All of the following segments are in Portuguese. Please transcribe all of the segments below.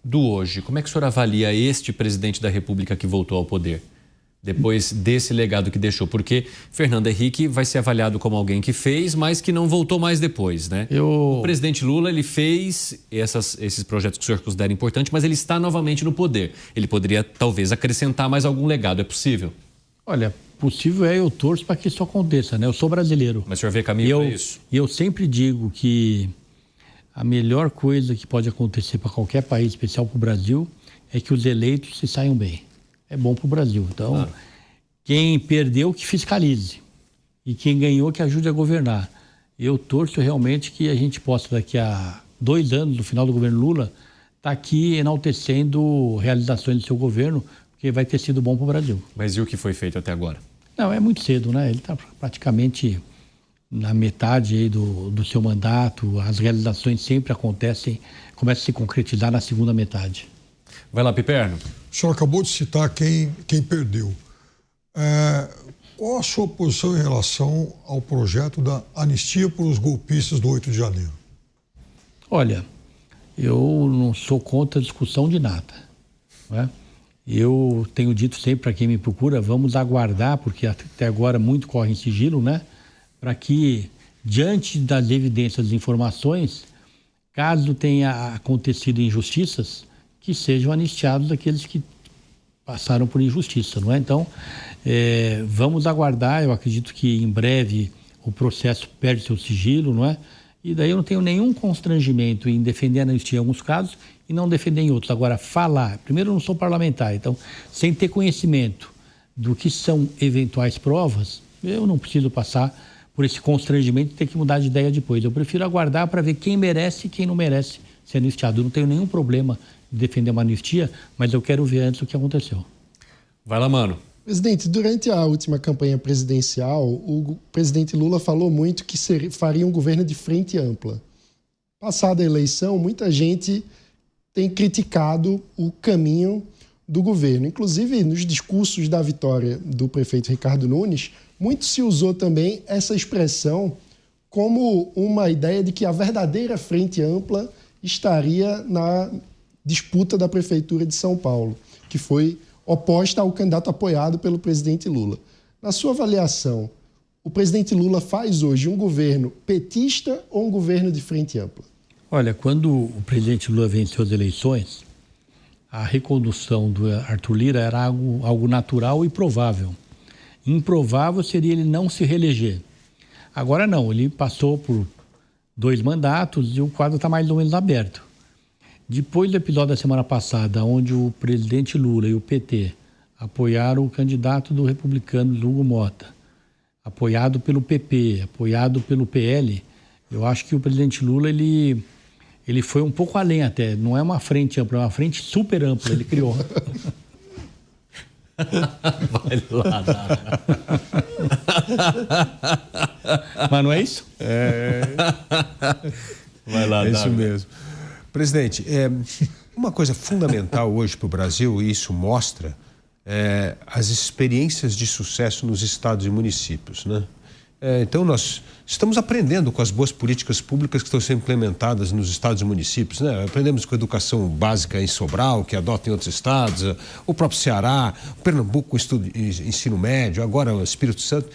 do hoje, como é que o senhor avalia este presidente da República que voltou ao poder? Depois desse legado que deixou, porque Fernando Henrique vai ser avaliado como alguém que fez, mas que não voltou mais depois, né? O presidente Lula, ele fez esses projetos que o senhor considera importantes, mas ele está novamente no poder. Ele poderia, talvez, acrescentar mais algum legado. É possível? Olha, possível eu torço para que isso aconteça, né? Eu sou brasileiro. Mas o senhor vê caminho para isso? E eu sempre digo que a melhor coisa que pode acontecer para qualquer país, especial para o Brasil, é que os eleitos se saiam bem. É bom para o Brasil. Então, quem perdeu, que fiscalize. E quem ganhou, que ajude a governar. Eu torço realmente que a gente possa, daqui a 2 anos, no final do governo Lula, estar aqui enaltecendo realizações do seu governo, porque vai ter sido bom para o Brasil. Mas e o que foi feito até agora? Não, é muito cedo, né? Ele está praticamente na metade aí do seu mandato. As realizações sempre acontecem, começam a se concretizar na segunda metade. Vai lá, Piperno. O senhor acabou de citar quem perdeu. Qual a sua posição em relação ao projeto da anistia para os golpistas do 8 de janeiro? Olha, eu não sou contra a discussão de nada, né? Eu tenho dito sempre para quem me procura, vamos aguardar, porque até agora muito corre em sigilo, né? Para que, diante das evidências, das informações, caso tenha acontecido injustiças, que sejam anistiados aqueles que passaram por injustiça, não é? Então, vamos aguardar. Eu acredito que em breve o processo perde seu sigilo, não é? E daí eu não tenho nenhum constrangimento em defender a anistia em alguns casos e não defender em outros. Agora, falar, primeiro eu não sou parlamentar, então, sem ter conhecimento do que são eventuais provas, eu não preciso passar por esse constrangimento de ter que mudar de ideia depois. Eu prefiro aguardar para ver quem merece e quem não merece ser anistiado. Eu não tenho nenhum problema de defender uma anistia, mas eu quero ver antes o que aconteceu. Vai lá, mano. Presidente, durante a última campanha presidencial, o presidente Lula falou muito que faria um governo de frente ampla. Passada a eleição, muita gente tem criticado o caminho do governo. Inclusive, nos discursos da vitória do prefeito Ricardo Nunes, muito se usou também essa expressão como uma ideia de que a verdadeira frente ampla estaria na disputa da Prefeitura de São Paulo, que foi oposta ao candidato apoiado pelo presidente Lula. Na sua avaliação, o presidente Lula faz hoje um governo petista ou um governo de frente ampla? Olha, quando o presidente Lula venceu as eleições, a recondução do Arthur Lira era algo natural e provável. Improvável seria ele não se reeleger. Agora não, ele passou por 2 mandatos e o quadro está mais ou menos aberto. Depois do episódio da semana passada, onde o presidente Lula e o PT apoiaram o candidato do republicano Hugo Mota, apoiado pelo PP, apoiado pelo PL, eu acho que o presidente Lula, ele foi um pouco além até. Não é uma frente ampla, é uma frente super ampla, ele criou. Vai lá, Dávila. Mas não é isso? Vai lá, Dávila. É isso mesmo. Presidente, uma coisa fundamental hoje para o Brasil, e isso mostra, as experiências de sucesso nos estados e municípios, né? Então, nós estamos aprendendo com as boas políticas públicas que estão sendo implementadas nos estados e municípios, né? Aprendemos com a educação básica em Sobral, que adota em outros estados, o próprio Ceará, Pernambuco com ensino médio, agora o Espírito Santo.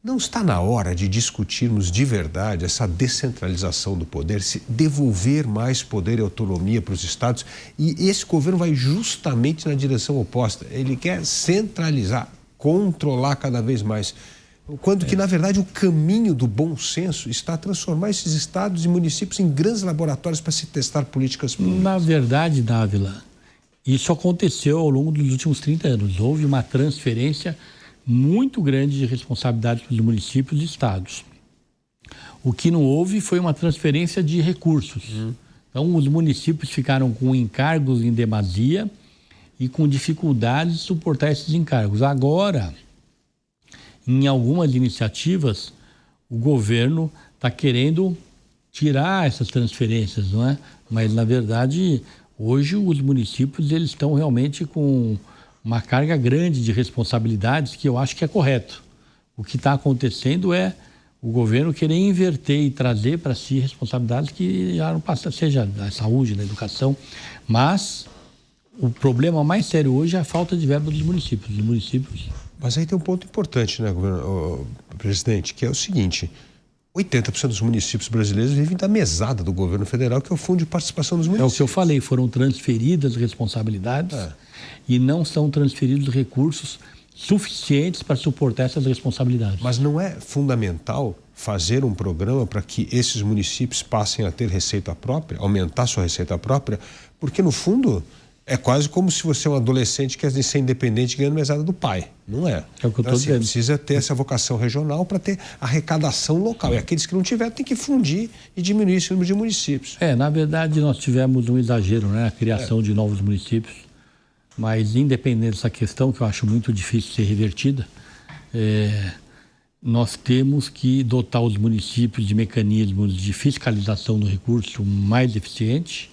Não está na hora de discutirmos de verdade essa descentralização do poder, se devolver mais poder e autonomia para os estados? E esse governo vai justamente na direção oposta. Ele quer centralizar, controlar cada vez mais. Quando que, na verdade, o caminho do bom senso está a transformar esses estados e municípios em grandes laboratórios para se testar políticas públicas. Na verdade, Dávila, isso aconteceu ao longo dos últimos 30 anos. Houve uma transferência muito grande de responsabilidades para os municípios e estados. O que não houve foi uma transferência de recursos. Então, os municípios ficaram com encargos em demasia e com dificuldades de suportar esses encargos. Agora, em algumas iniciativas, o governo está querendo tirar essas transferências, não é? Mas, na verdade, hoje os municípios eles estão realmente com uma carga grande de responsabilidades que eu acho que é correto. O que está acontecendo é o governo querer inverter e trazer para si responsabilidades que já não passam, seja da saúde, da educação, mas o problema mais sério hoje é a falta de verba dos municípios. Mas aí tem um ponto importante, né, presidente, que é o seguinte: 80% dos municípios brasileiros vivem da mesada do governo federal, que é o Fundo de Participação dos Municípios. É o que eu falei, foram transferidas responsabilidades e não são transferidos recursos suficientes para suportar essas responsabilidades. Mas não é fundamental fazer um programa para que esses municípios passem a ter receita própria, aumentar sua receita própria? Porque, no fundo, é quase como se você é um adolescente que quer ser independente ganhando mesada do pai. Não é. É o que eu estou dizendo. Precisa ter essa vocação regional para ter arrecadação local. E aqueles que não tiver tem que fundir e diminuir esse número de municípios. Na verdade, nós tivemos um exagero, né? A criação de novos municípios. Mas, independente dessa questão, que eu acho muito difícil de ser revertida, nós temos que dotar os municípios de mecanismos de fiscalização do recurso mais eficiente.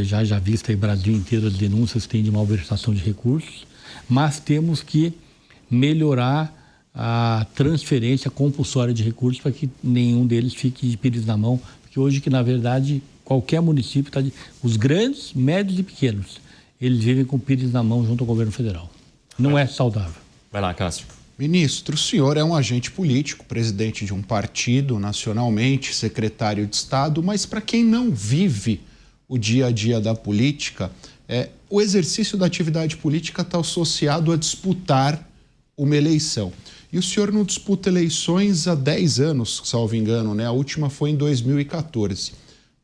Já vista em Brasil inteiro as denúncias que tem de malversação de recursos, mas temos que melhorar a transferência compulsória de recursos para que nenhum deles fique de pires na mão, porque hoje que, na verdade, qualquer município, os grandes, médios e pequenos, eles vivem com pires na mão junto ao governo federal. Não é saudável. Vai lá, Cássio. Ministro, o senhor é um agente político, presidente de um partido nacionalmente, secretário de Estado, mas para quem não vive o dia a dia da política, o exercício da atividade política está associado a disputar uma eleição. E o senhor não disputa eleições há 10 anos, salvo engano, né? A última foi em 2014.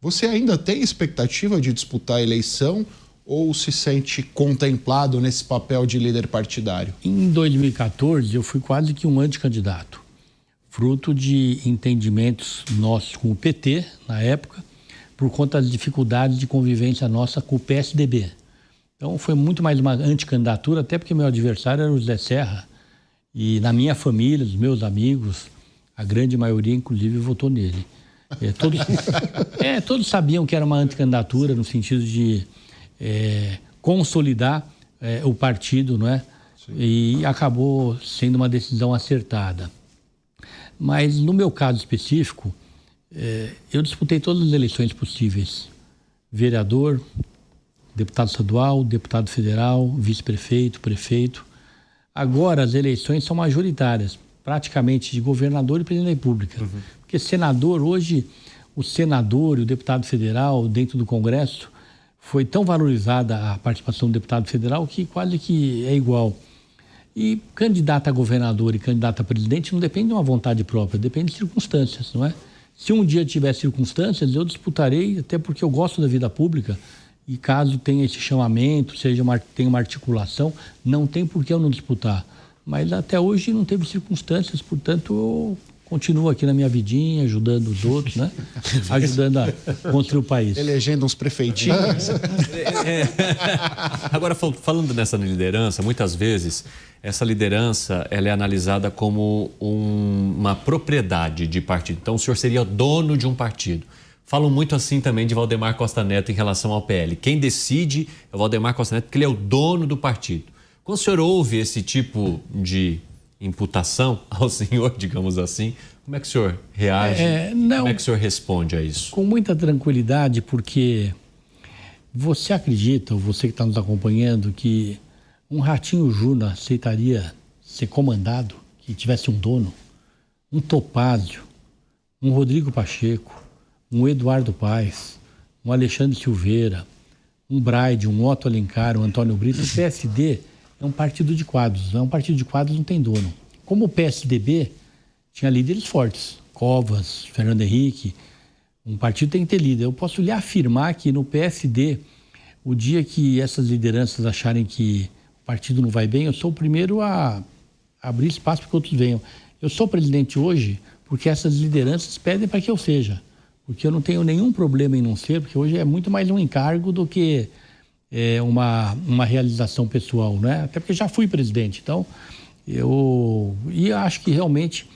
Você ainda tem expectativa de disputar a eleição ou se sente contemplado nesse papel de líder partidário? Em 2014, eu fui quase que um anticandidato, fruto de entendimentos nossos com o PT, na época, por conta das dificuldades de convivência nossa com o PSDB. Então, foi muito mais uma anticandidatura, até porque meu adversário era o José Serra. E na minha família, os meus amigos, a grande maioria, inclusive, votou nele. Todos sabiam que era uma anticandidatura no sentido de consolidar o partido, não é? Sim. E acabou sendo uma decisão acertada. Mas, no meu caso específico, eu disputei todas as eleições possíveis. Vereador, deputado estadual, deputado federal, vice-prefeito, prefeito. Agora as eleições são majoritárias, praticamente de governador e presidente da República. Porque senador, hoje, o senador e o deputado federal dentro do Congresso, foi tão valorizada a participação do deputado federal que quase que é igual. E candidato a governador e candidato a presidente não depende de uma vontade própria, depende de circunstâncias, não é? Se um dia tiver circunstâncias, eu disputarei, até porque eu gosto da vida pública, e caso tenha esse chamamento, tenha uma articulação, não tem por que eu não disputar. Mas até hoje não teve circunstâncias, portanto eu continuo aqui na minha vidinha, ajudando os outros, né? Ajudando a construir o país. Elegendo uns prefeitinhos. Agora, falando nessa liderança, muitas vezes essa liderança ela é analisada como uma propriedade de partido. Então, o senhor seria dono de um partido. Falam muito assim também de Valdemar Costa Neto em relação ao PL. Quem decide é o Valdemar Costa Neto, porque ele é o dono do partido. Quando o senhor ouve esse tipo de imputação ao senhor, digamos assim, como é que o senhor reage? Como é que o senhor responde a isso? Com muita tranquilidade, porque você acredita, ou você que está nos acompanhando, que um Ratinho Júnior aceitaria ser comandado, que tivesse um dono, um Topázio, um Rodrigo Pacheco, um Eduardo Paes, um Alexandre Silveira, um Braide, um Otto Alencar, um Antônio Brito? O PSD é um partido de quadros, um partido de quadros não tem dono. Como o PSDB tinha líderes fortes, Covas, Fernando Henrique, um partido tem que ter líder. Eu posso lhe afirmar que no PSD, o dia que essas lideranças acharem que o partido não vai bem, eu sou o primeiro a abrir espaço para que outros venham. Eu sou presidente hoje porque essas lideranças pedem para que eu seja. Porque eu não tenho nenhum problema em não ser, porque hoje é muito mais um encargo do que uma realização pessoal, né? Até porque já fui presidente. Então, eu acho que realmente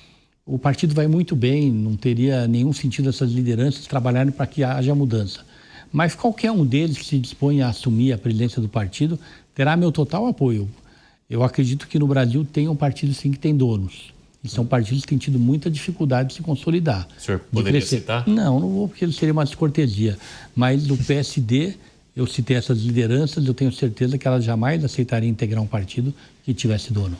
o partido vai muito bem, não teria nenhum sentido essas lideranças trabalharem para que haja mudança. Mas qualquer um deles que se dispõe a assumir a presidência do partido terá meu total apoio. Eu acredito que no Brasil tem um partido sim que tem donos. E são partidos que têm tido muita dificuldade de se consolidar. O senhor poderia citar? Não vou, porque seria uma descortesia. Mas do PSD, eu citei essas lideranças, eu tenho certeza que elas jamais aceitariam integrar um partido que tivesse dono.